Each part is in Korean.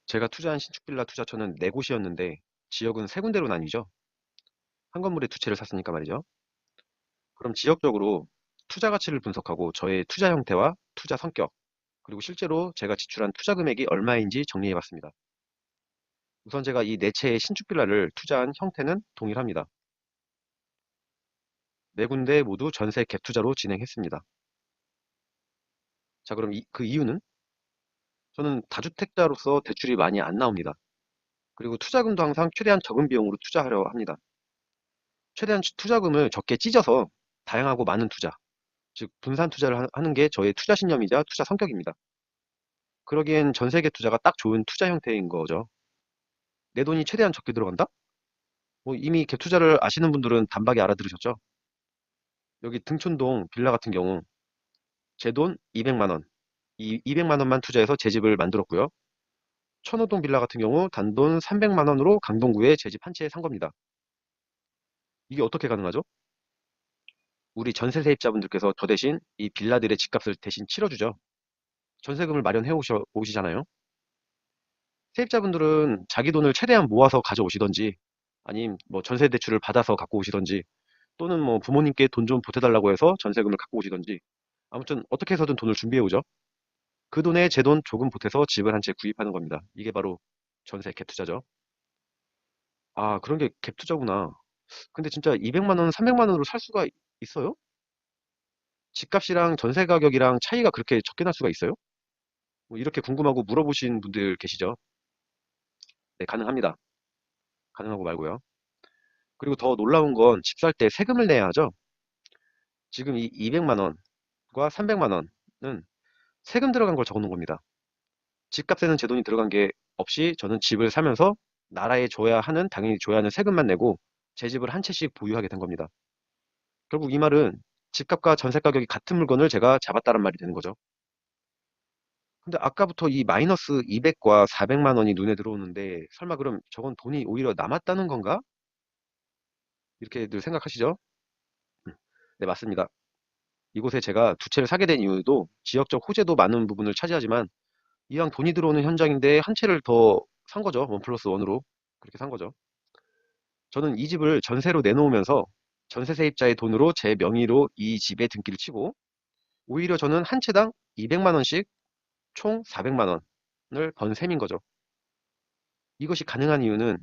제가 투자한 신축 빌라 투자처는 네 곳이었는데 지역은 세 군데로 나뉘죠. 한 건물에 두 채를 샀으니까 말이죠. 그럼 지역적으로 투자 가치를 분석하고 저의 투자 형태와 투자 성격, 그리고 실제로 제가 지출한 투자 금액이 얼마인지 정리해 봤습니다. 우선 제가 이 네 채의 신축 빌라를 투자한 형태는 동일합니다. 네 군데 모두 전세 갭 투자로 진행했습니다. 자, 그럼 그 이유는 저는 다주택자로서 대출이 많이 안 나옵니다. 그리고 투자금도 항상 최대한 적은 비용으로 투자하려 합니다. 최대한 투자금을 적게 찢어서 다양하고 많은 투자, 즉 분산 투자를 하는 게 저의 투자 신념이자 투자 성격입니다. 그러기엔 전세계 투자가 딱 좋은 투자 형태인 거죠. 내 돈이 최대한 적게 들어간다? 뭐 이미 갭 투자를 아시는 분들은 단박에 알아들으셨죠? 여기 등촌동 빌라 같은 경우 제 돈 200만 원, 이 200만 원만 투자해서 제 집을 만들었고요. 천호동 빌라 같은 경우 단돈 300만 원으로 강동구에 제 집 한 채 산 겁니다. 이게 어떻게 가능하죠? 우리 전세 세입자분들께서 저 대신 이 빌라들의 집값을 대신 치러주죠. 전세금을 마련해 오시잖아요. 세입자분들은 자기 돈을 최대한 모아서 가져오시던지 아님 뭐 전세 대출을 받아서 갖고 오시던지 또는 뭐 부모님께 돈 좀 보태달라고 해서 전세금을 갖고 오시던지 아무튼 어떻게 해서든 돈을 준비해 오죠. 그 돈에 제 돈 조금 보태서 집을 한 채 구입하는 겁니다. 이게 바로 전세 갭 투자죠. 아, 그런 게 갭 투자구나. 근데 진짜 200만 원, 300만 원으로 살 수가 있어요? 집값이랑 전세 가격이랑 차이가 그렇게 적게 날 수가 있어요? 뭐 이렇게 궁금하고 물어보신 분들 계시죠? 네, 가능합니다. 가능하고 말고요. 그리고 더 놀라운 건 집 살 때 세금을 내야 하죠. 지금 이 200만 원과 300만 원은 세금 들어간 걸 적어 놓은 겁니다. 집값에는 제 돈이 들어간 게 없이 저는 집을 사면서 나라에 줘야 하는, 당연히 줘야 하는 세금만 내고 제 집을 한 채씩 보유하게 된 겁니다. 결국 이 말은 집값과 전세 가격이 같은 물건을 제가 잡았다는 말이 되는 거죠. 근데 아까부터 이 마이너스 200과 400만 원이 눈에 들어오는데 설마 그럼 저건 돈이 오히려 남았다는 건가? 이렇게 늘 생각하시죠? 음. 네, 맞습니다. 이곳에 제가 두 채를 사게 된 이유도 지역적 호재도 많은 부분을 차지하지만 이왕 돈이 들어오는 현장인데 한 채를 더 산 거죠. 원 플러스 원으로. 그렇게 산 거죠. 저는 이 집을 전세로 내놓으면서 전세 세입자의 돈으로 제 명의로 이 집에 등기를 치고 오히려 저는 한 채당 200만 원씩 총 400만 원을 번 셈인 거죠. 이것이 가능한 이유는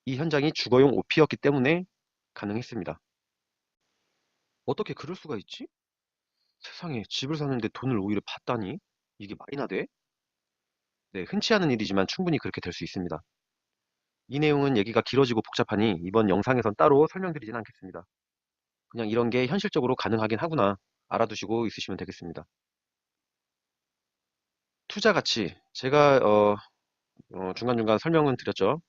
이 현장이 주거용 오피였기 때문에 가능했습니다. 어떻게 그럴 수가 있지? 세상에 집을 사는데 돈을 오히려 받다니? 이게 말이나 돼? 네, 흔치 않은 일이지만 충분히 그렇게 될 수 있습니다. 이 내용은 얘기가 길어지고 복잡하니 이번 영상에선 따로 설명드리진 않겠습니다. 그냥 이런 게 현실적으로 가능하긴 하구나 알아두시고 있으시면 되겠습니다. 투자 가치. 제가 중간중간 설명은 드렸죠.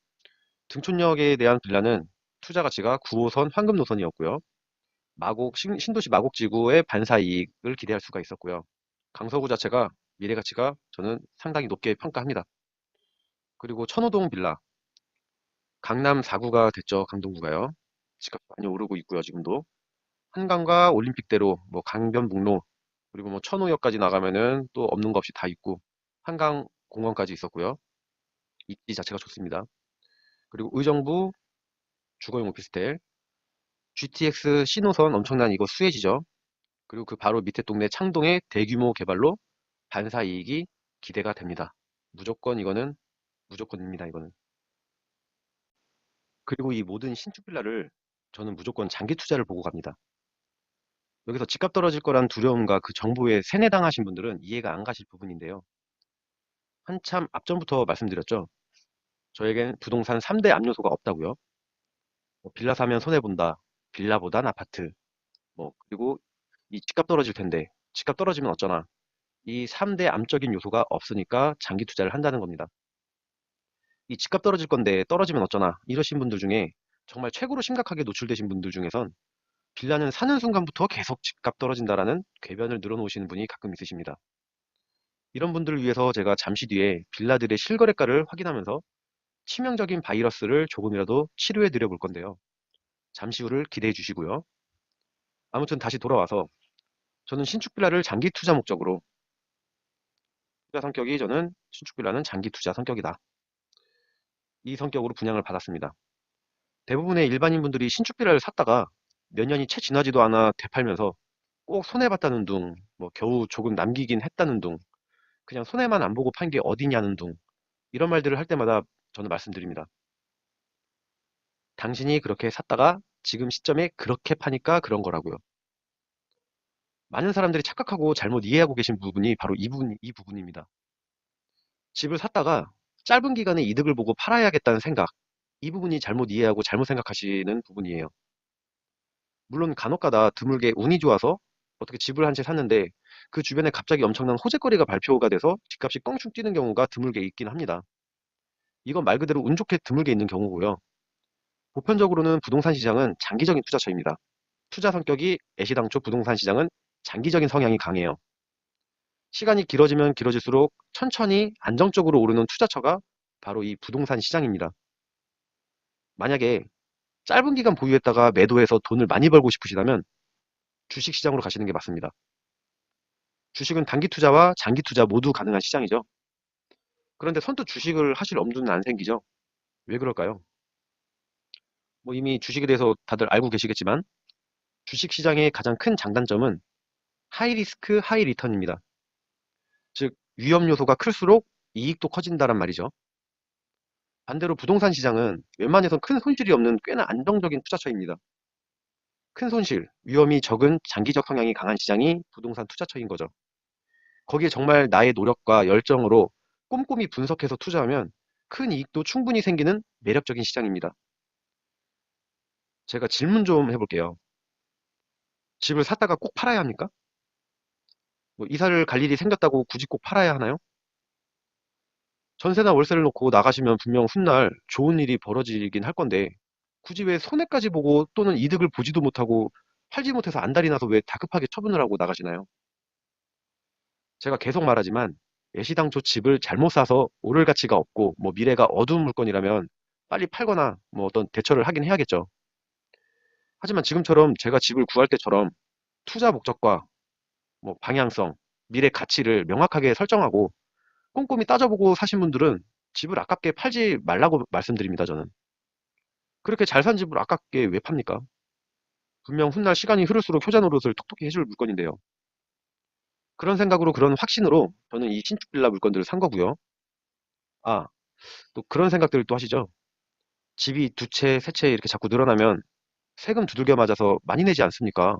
등촌역에 대한 빌라는 투자 가치가 9호선 황금 노선이었고요. 신도시 마곡지구의 반사 이익을 기대할 수가 있었고요. 강서구 자체가 미래 가치가 저는 상당히 높게 평가합니다. 그리고 천호동 빌라. 강남 4구가 됐죠. 강동구가요. 집값 많이 오르고 있고요. 지금도. 한강과 올림픽대로, 뭐 강변북로, 그리고 뭐 천호역까지 나가면은 또 없는 거 없이 다 있고 한강 공원까지 있었고요. 입지 자체가 좋습니다. 그리고 의정부 주거용 오피스텔, GTX 신호선 엄청난 이거 수혜지죠. 그리고 그 바로 밑에 동네 창동의 대규모 개발로 반사 이익이 기대가 됩니다. 무조건 이거는 무조건입니다. 이거는. 그리고 이 모든 신축 빌라를 저는 무조건 장기 투자를 보고 갑니다. 여기서 집값 떨어질 거란 두려움과 그 정보에 세뇌당하신 분들은 이해가 안 가실 부분인데요. 한참 앞전부터 말씀드렸죠. 저에겐 부동산 3대 압요소가 없다고요. 뭐 빌라 사면 손해본다. 빌라보단 아파트. 뭐 그리고 이 집값 떨어질 텐데 집값 떨어지면 어쩌나. 이 3대 암적인 요소가 없으니까 장기 투자를 한다는 겁니다. 이 집값 떨어질 건데 떨어지면 어쩌나 이러신 분들 중에 정말 최고로 심각하게 노출되신 분들 중에선 빌라는 사는 순간부터 계속 집값 떨어진다라는 궤변을 늘어놓으시는 분이 가끔 있으십니다. 이런 분들을 위해서 제가 잠시 뒤에 빌라들의 실거래가를 확인하면서 치명적인 바이러스를 조금이라도 치료해 드려 볼 건데요. 잠시 후를 기대해 주시고요. 아무튼 다시 돌아와서 저는 신축 빌라를 장기 투자 목적으로 투자 성격이 저는 신축 빌라는 장기 투자 성격이다. 이 성격으로 분양을 받았습니다. 대부분의 일반인 분들이 신축 빌라를 샀다가 몇 년이 채 지나지도 않아 되팔면서 꼭 손해봤다는 둥, 뭐 겨우 조금 남기긴 했다는 둥, 그냥 손해만 안 보고 판 게 어디냐는 둥, 이런 말들을 할 때마다 저는 말씀드립니다. 당신이 그렇게 샀다가 지금 시점에 그렇게 파니까 그런 거라고요. 많은 사람들이 착각하고 잘못 이해하고 계신 부분이 바로 이 부분입니다. 집을 샀다가 짧은 기간에 이득을 보고 팔아야겠다는 생각, 이 부분이 잘못 이해하고 잘못 생각하시는 부분이에요. 물론 간혹가다 드물게 운이 좋아서 어떻게 집을 한 채 샀는데 그 주변에 갑자기 엄청난 호재거리가 발표가 돼서 집값이 껑충 뛰는 경우가 드물게 있긴 합니다. 이건 말 그대로 운 좋게 드물게 있는 경우고요. 보편적으로는 부동산 시장은 장기적인 투자처입니다. 투자 성격이 애시당초 부동산 시장은 장기적인 성향이 강해요. 시간이 길어지면 길어질수록 천천히 안정적으로 오르는 투자처가 바로 이 부동산 시장입니다. 만약에 짧은 기간 보유했다가 매도해서 돈을 많이 벌고 싶으시다면 주식 시장으로 가시는 게 맞습니다. 주식은 단기 투자와 장기 투자 모두 가능한 시장이죠. 그런데 선뜻 주식을 하실 엄두는 안 생기죠. 왜 그럴까요? 뭐 이미 주식에 대해서 다들 알고 계시겠지만 주식 시장의 가장 큰 장단점은 하이 리스크, 하이 리턴입니다. 즉, 위험 요소가 클수록 이익도 커진다란 말이죠. 반대로 부동산 시장은 웬만해선 큰 손실이 없는 꽤나 안정적인 투자처입니다. 큰 손실, 위험이 적은 장기적 성향이 강한 시장이 부동산 투자처인 거죠. 거기에 정말 나의 노력과 열정으로 꼼꼼히 분석해서 투자하면 큰 이익도 충분히 생기는 매력적인 시장입니다. 제가 질문 좀 해볼게요. 집을 샀다가 꼭 팔아야 합니까? 뭐 이사를 갈 일이 생겼다고 굳이 꼭 팔아야 하나요? 전세나 월세를 놓고 나가시면 분명 훗날 좋은 일이 벌어지긴 할 건데 굳이 왜 손해까지 보고 또는 이득을 보지도 못하고 팔지 못해서 안달이 나서 왜 다급하게 처분을 하고 나가시나요? 제가 계속 말하지만 애시당초 집을 잘못 사서 오를 가치가 없고 뭐 미래가 어두운 물건이라면 빨리 팔거나 뭐 어떤 대처를 하긴 해야겠죠. 하지만 지금처럼 제가 집을 구할 때처럼 투자 목적과 뭐 방향성, 미래 가치를 명확하게 설정하고 꼼꼼히 따져보고 사신 분들은 집을 아깝게 팔지 말라고 말씀드립니다, 저는. 그렇게 잘 산 집을 아깝게 왜 팝니까? 분명 훗날 시간이 흐를수록 효자 노릇을 톡톡히 해줄 물건인데요. 그런 생각으로 그런 확신으로 저는 이 신축 빌라 물건들을 산 거고요. 아, 또 그런 생각들을 또 하시죠. 집이 두 채, 세 채 이렇게 자꾸 늘어나면 세금 두들겨 맞아서 많이 내지 않습니까?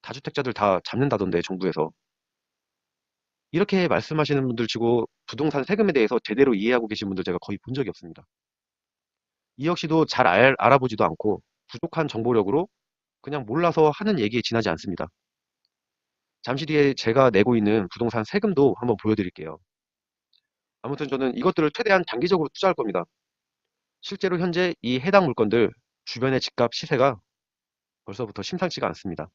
다주택자들 다 잡는다던데, 정부에서. 이렇게 말씀하시는 분들 치고 부동산 세금에 대해서 제대로 이해하고 계신 분들 제가 거의 본 적이 없습니다. 이 역시도 잘 알아보지도 않고 부족한 정보력으로 그냥 몰라서 하는 얘기에 지나지 않습니다. 잠시 뒤에 제가 내고 있는 부동산 세금도 한번 보여드릴게요. 아무튼 저는 이것들을 최대한 장기적으로 투자할 겁니다. 실제로 현재 이 해당 물건들 주변의 집값 시세가 벌써부터 심상치가 않습니다.